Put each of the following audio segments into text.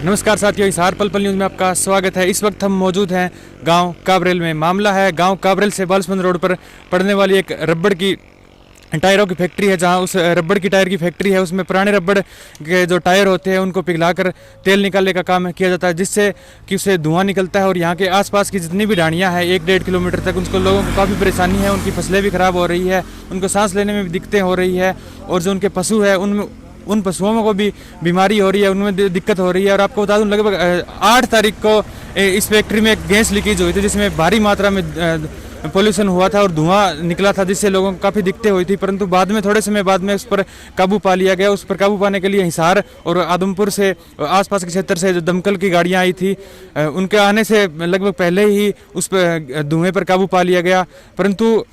नमस्कार साथियों, हिसार पल पल न्यूज़ में आपका स्वागत है। इस वक्त हम मौजूद हैं गांव काबरेल में। मामला है गांव काबरेल से बालसमंद रोड पर पड़ने वाली एक रबड़ की टायरों की फैक्ट्री है। जहां उस रबड़ की टायर की फैक्ट्री है, उसमें पुराने रबड़ के जो टायर होते हैं उनको पिघलाकर तेल निकालने का काम किया जाता है, जिससे कि उससे धुआं निकलता है। और यहाँ के आसपास की जितनी भी ढाणियाँ हैं 1-1.5 किलोमीटर तक, उनको लोगों को काफ़ी परेशानी है। उनकी फसलें भी ख़राब हो रही है, उनको सांस लेने में भी दिक्कतें हो रही है। और जो उनके पशु है उन पशुओं को भी बीमारी हो रही है, उनमें दिक्कत हो रही है। और आपको बता दूं, लगभग 8 तारीख को इस फैक्ट्री में गैस लीकेज हुई थी, जिसमें भारी मात्रा में पोल्यूशन हुआ था और धुआं निकला था, जिससे लोगों को काफ़ी दिक्कतें हुई थी। परंतु बाद में थोड़े समय बाद में उस पर काबू पा लिया गया। उस पर काबू पाने के लिए हिसार और आदमपुर से आसपास के क्षेत्र से जो दमकल की गाड़ियाँ आई थी, उनके आने से लगभग पहले ही उस पर धुएँ पर काबू पा लिया गया। परंतु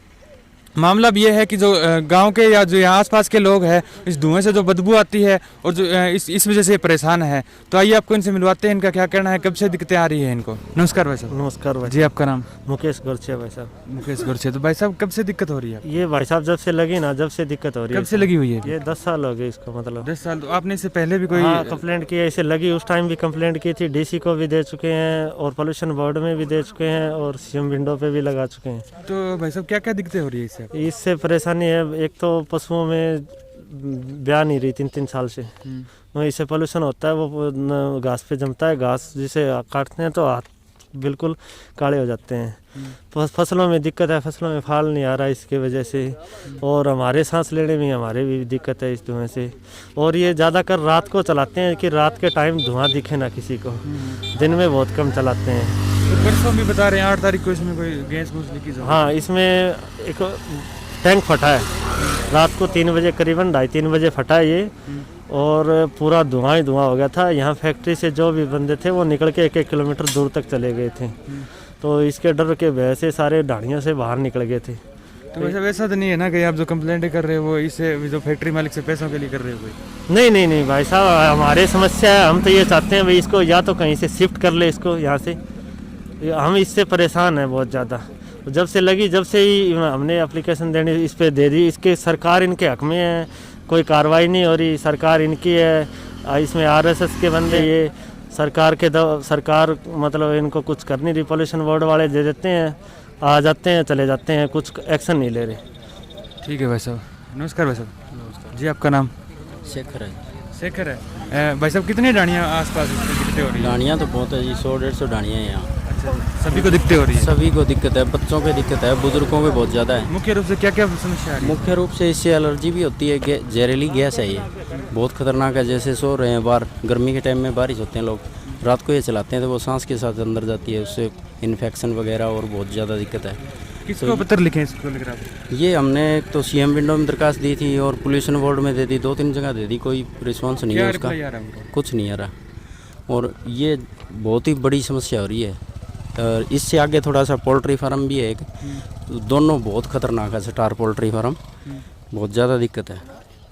मामला भी ये है कि जो गांव के या जो यहाँ आसपास के लोग हैं, इस धुएं से जो बदबू आती है और जो इस वजह से परेशान है। तो आइए आपको इनसे मिलवाते हैं, इनका क्या कहना है, कब से दिक्कतें आ रही है इनको। नमस्कार भाई साहब। नमस्कार भाई जी, आपका नाम? मुकेश गोरछे भाई साहब। मुकेश गोरछे। तो भाई साहब कब से दिक्कत हो रही है? ये भाई साहब जब से लगी ना, जब से दिक्कत हो रही है। कब से लगी हुई है? ये 10 साल हो गए इसको, मतलब 10 साल। तो आपने इससे पहले भी कोई कंप्लेंट की है? इसे लगी उस टाइम भी कंप्लेंट की थी, डीसी को भी दे चुके हैं और पोल्यूशन बोर्ड में भी दे चुके हैं और सीएम विंडो पे भी लगा चुके हैं। तो भाई साहब क्या क्या दिक्कतें हो रही है इससे? इससे परेशानी है, एक तो पशुओं में ब्याह नहीं रही 3-3 साल से। इससे पोल्यूशन होता है, वो घास पे जमता है, घास जिसे काटते हैं तो हाथ बिल्कुल काले हो जाते हैं। फसलों में दिक्कत है, फसलों में फाल नहीं आ रहा इसके वजह से। और हमारे सांस लेने में हमारे भी दिक्कत है इस धुएं से। और ये ज़्यादातर रात को चलाते हैं कि रात के टाइम धुआं दिखे ना किसी को, दिन में बहुत कम चलाते हैं। तो परसों भी बता रहे हैं 8 तारीख को इसमें कोई गैस लीकेज? हाँ, इसमें एक टैंक फटा है रात को 3 बजे, करीबन 2:30-3 बजे फटा है ये। और पूरा धुआं ही धुआं हो गया था। यहाँ फैक्ट्री से जो भी बंदे थे वो निकल के 1-1 किलोमीटर दूर तक चले गए थे। तो इसके डर के वजह से सारे ढाणियों से बाहर निकल गए थे। तो वैसा तो नहीं है ना कि आप जो कंप्लेंट कर रहे हो इसे जो फैक्ट्री मालिक से पैसों के लिए कर रहे हो कोई? नहीं भाई साहब, हमारे समस्या है। हम तो ये चाहते हैं भाई इसको या तो कहीं से शिफ्ट कर ले इसको यहाँ से। हम इससे परेशान हैं बहुत ज़्यादा। जब से लगी, जब से ही हमने एप्लीकेशन देनी इस पर दे दी। इसके सरकार इनके हक में है, कोई कार्रवाई नहीं हो रही। सरकार इनकी है, इसमें आरएसएस के बंदे ये सरकार मतलब इनको कुछ कर नहीं रही। पोल्यूशन बोर्ड वाले दे देते हैं, आ जाते हैं, चले जाते हैं, कुछ एक्शन नहीं ले रहे। ठीक है भाई साहब। नमस्कार भाई साहब। नमस्कार जी, आपका नाम? शेखर है। शेखर है। भाई साहब कितनी ढाणियाँ आसपास दिक्कतें हो रही है? ढाणियाँ तो बहुत है जी, 100-150 ढाणियाँ हैं यहाँ। अच्छा, सभी को दिक्कतें हो रही है? सभी को दिक्कत है, बच्चों को दिक्कत है, बुजुर्गों को बहुत ज़्यादा है। मुख्य रूप से क्या क्या समस्या है? मुख्य रूप से इससे एलर्जी भी होती है, जहरीली गैस है ये, बहुत खतरनाक है। जैसे सो रहे हैं बाहर, गर्मी के टाइम में बारिश होते हैं, लोग रात को ये चलाते हैं तो वो सांस के साथ अंदर जाती है, उससे इन्फेक्शन वगैरह और बहुत ज़्यादा दिक्कत है। किसको पत्र लिखे इसको लेकर आप? ये हमने एक तो सीएम विंडो में दरखास्त दी थी और पोल्यूशन बोर्ड में दे दी, 2-3 जगह दे दी, कोई रिस्पॉन्स नहीं है उसका, कुछ नहीं आ रहा। और ये बहुत ही बड़ी समस्या हो रही है। और इससे आगे थोड़ा सा पोल्ट्री फार्म भी है एक, दोनों बहुत खतरनाक है। स्टार पोल्ट्री फार्म, बहुत ज़्यादा दिक्कत है।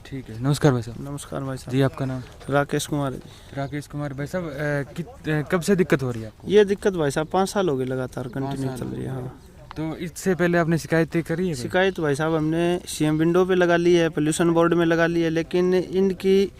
ठीक है। नमस्कार भाई साहब। नमस्कार भाई साहब जी, आपका नाम? राकेश कुमार है। राकेश कुमार। भाई साहब कब से दिक्कत हो रही है आपको? ये दिक्कत भाई साहब 5 साल हो गए लगातार कंटिन्यू चल रही है। हाँ, तो इससे पहले आपने शिकायतें करी है? शिकायत भाई साहब हमने सीएम विंडो पे लगा ली है, पोल्यूशन बोर्ड में लगा ली है, लेकिन इनकी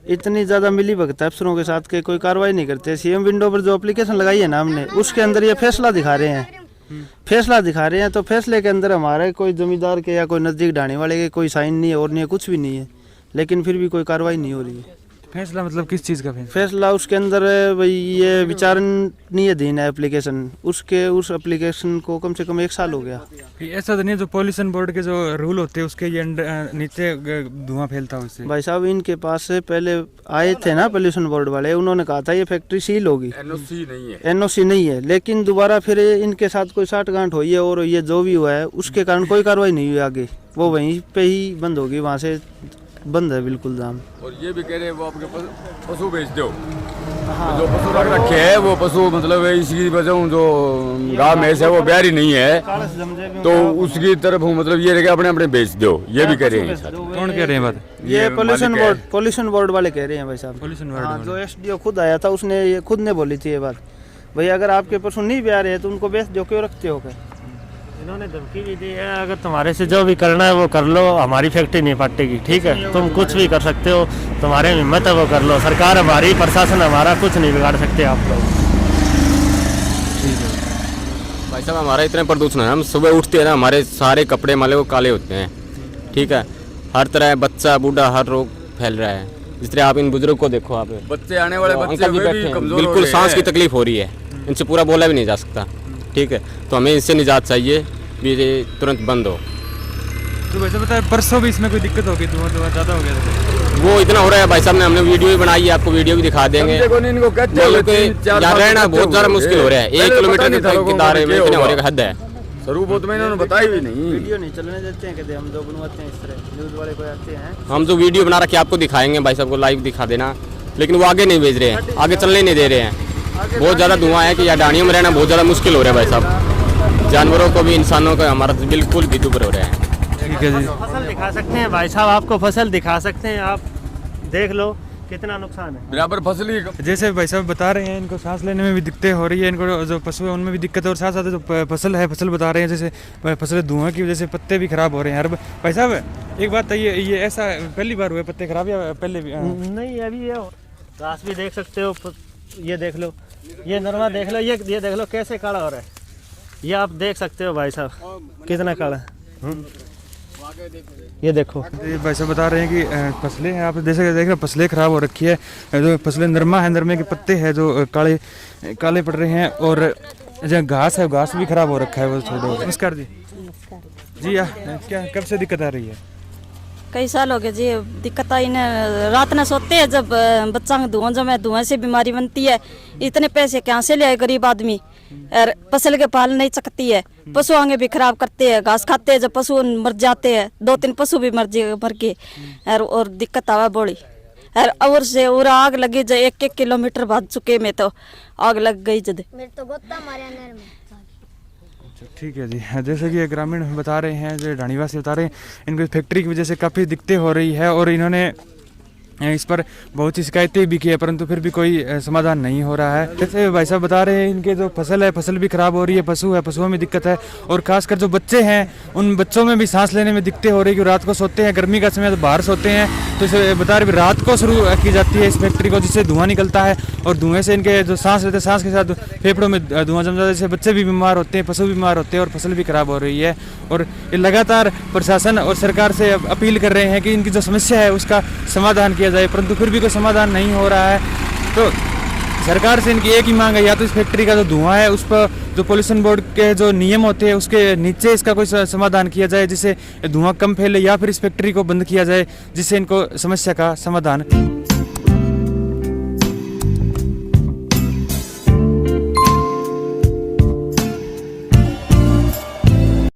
इतनी ज़्यादा मिली भगत है अफसरों के साथ के कोई कार्रवाई नहीं करते। सीएम विंडो पर जो एप्लीकेशन लगाई है ना हमने, उसके अंदर ये फैसला दिखा रहे हैं, तो फैसले के अंदर हमारे कोई जमींदार के या कोई नज़दीक ढाणी वाले के कोई साइन नहीं है और नहीं है, कुछ भी नहीं है, लेकिन फिर भी कोई कार्रवाई नहीं हो रही है। फैसला मतलब किस चीज़ का फैसला उसके अंदर भाई ये विचारणीयधीन है एप्लीकेशन, उस एप्लीकेशन को कम से कम 1 साल हो गया। ऐसा तो नहीं जो पोल्यूशन बोर्ड के जो रूल होते हैं उसके ये नीचे धुआं फैलता है उससे? भाई साहब इनके पास से पहले आए थे ना पोल्यूशन बोर्ड वाले, उन्होंने कहा था ये फैक्ट्री सील होगी, एनओसी नहीं है, लेकिन दोबारा फिर इनके साथ कोई साठगांठ हुई है और ये जो भी हुआ है उसके कारण कोई कार्रवाई नहीं हुई आगे, वो वहीं पे ही बंद होगी, वहाँ से बंद है बिल्कुल दाम। और ये भी कह रहे हैं वो आपके पशु बेच दो। हाँ। जो पशु रख रखे हैं वो पशु मतलब इसकी वजह जो गाँव में है वो ब्यारी नहीं है, तो उसकी तरफ मतलब ये रहे अपने अपने बेच दो, ये भी कह रहे हैं। कौन कह रहे हैं बात? ये पोल्यूशन बोर्ड वाले कह रहे हैं भाई साहब। पोल्यूशन बोर्ड जो एसडीओ खुद आया था, उसने ये खुद ने बोली थी ये बात, भाई अगर आपके पशु नहीं ब्याह रहे तो उनको बेच दो, क्यों रखते हो? इन्होंने धमकी भी दी है, अगर तुम्हारे से जो भी करना है वो कर लो, हमारी फैक्ट्री नहीं फटेगी, ठीक है, तुम कुछ भी कर सकते हो, तुम्हारे में हिम्मत है वो कर लो, सरकार हमारी, प्रशासन हमारा, कुछ नहीं बिगाड़ सकते आप लोग। भाई साहब हमारा इतना प्रदूषण है, हम सुबह उठते हैं ना, हमारे सारे कपड़े माले वो काले होते हैं, ठीक है, हर तरह बच्चा बूढ़ा हर रोग फैल रहा है। जिस तरह आप इन बुजुर्ग को देखो, आप बच्चे आने वाले बच्चे अंकल जी वे बैठे भी हैं, कमजोर हो बिल्कुल रहे सांस की हैं। तकलीफ हो रही है, इनसे पूरा बोला भी नहीं जा सकता, ठीक है, तो हमें इससे निजात चाहिए, भी ये तुरंत बंद हो। तो वैसे बताए परसों भी इसमें कोई दिक्कत होगी, धुआं ज़्यादा हो गया था? वो इतना हो रहा है भाई साहब ने, हमने वीडियो भी बनाई है, आपको वीडियो भी दिखा देंगे। समझे कौन इनको कहते मतलब हैं, कि यहाँ रहना बहुत ज़्यादा मुश्किल हो रहा है, 1 किलोमीटर के दायरे में इतने हो रहे का हद है। स्वरूप में इन्होंने बताई भी नहीं। वीडियो नहीं चलने देते हैं, कहते हम जो बनवाते हैं इस तरह न्यूज़ वाले कोई आते हैं। हम जो वीडियो बना रखे आपको दिखाएंगे, भाई साहब को लाइव दिखा देना, लेकिन वो आगे नहीं भेज रहे हैं, आगे चलने नहीं दे रहे हैं। बहुत ज़्यादा धुआं है कि यहाँ डाणियों में रहना बहुत ज़्यादा मुश्किल हो रहा है भाई साहब, जानवरों को भी इंसानों को हमारा बिल्कुल भी दुबर हो रहा है। ठीक है जी। फसल दिखा सकते हैं भाई साहब, आपको फसल दिखा सकते हैं, आप देख लो कितना नुकसान है। बराबर फसली जैसे भाई साहब बता रहे हैं, इनको सांस लेने में भी दिक्कतें हो रही है, इनको जो पशु है उनमें भी दिक्कत है, और साथ साथ जो फसल है, फसल बता रहे हैं जैसे फसल धुआं की वजह से पत्ते भी खराब हो रहे हैं। हर भाई साहब एक बात ये ऐसा पहली बार हुआ है पत्ते खराब या पहले भी? नहीं, अभी ये घास भी देख सकते हो, ये देख लो, ये नरमा देख लो, ये देख लो कैसे काला हो रहा है, ये आप देख सकते हो भाई साहब कितना काला है। ये देखो, ये भाई साहब बता रहे हैं कि फसलें हैं, आप जैसे देख रहे फसलें खराब हो रखी है, जो फसलें नरमा है, नरमे के पत्ते हैं जो काले काले पड़ रहे हैं, और जो घास है घास भी खराब हो रखा है वो छोड़ो। नमस्कार जी। जी क्या कब से दिक्कत आ रही है? कई साल हो गए जी, दिक्कत आई ना, रात में सोते हैं जब बच्चा में धुआं जमे, धुआं से बीमारी बनती है, इतने पैसे कहाँ से ले आए गरीब आदमी, और फसल के पाल नहीं सकती है, पशु आगे भी खराब करते हैं, घास खाते हैं, जब पशु मर जाते हैं, 2-3 पशु भी मर गए, और दिक्कत आवा बड़ी, और से और आग लगी जो 1-1 किलोमीटर भाग चुके में, तो आग लग गई जद मेरे तो गोता मारे नर में। ठीक है जी। जैसे कि ग्रामीण बता रहे हैं, जो ढाणीवासी बता रहे हैं, इनको फैक्ट्री की वजह से काफ़ी दिक्कतें हो रही है, और इन्होंने इस पर बहुत सी शिकायतें भी की है, परंतु फिर भी कोई समाधान नहीं हो रहा है। जैसे भाई साहब बता रहे हैं, इनके जो फसल है फसल भी खराब हो रही है, पशु है पशुओं में दिक्कत है, और खासकर जो बच्चे हैं उन बच्चों में भी सांस लेने में दिक्कतें हो रही है, रात को सोते हैं, गर्मी का समय तो बाहर सोते हैं, तो इसे बता रहे रात को शुरू की जाती है इस फैक्ट्री को, जिससे धुआं निकलता है, और धुएं से इनके जो सांस लेते हैं, सांस के साथ फेफड़ों में धुआं जम जाता है, जिससे बच्चे भी बीमार होते हैं, पशु बीमार होते हैं, और फसल भी खराब हो रही है। और ये लगातार प्रशासन और सरकार से अपील कर रहे हैं कि इनकी जो समस्या है उसका समाधान किया जाए, परंतु फिर भी कोई समाधान नहीं हो रहा है। तो सरकार से इनकी एक ही मांग है, या तो इस फैक्ट्री का जो धुआं है उस पर जो पोल्यूशन बोर्ड के जो नियम होते हैं उसके नीचे इसका कोई समाधान किया जाए, जिससे धुआं कम फैले, या फिर इस फैक्ट्री को बंद किया जाए, जिससे इनको समस्या का समाधान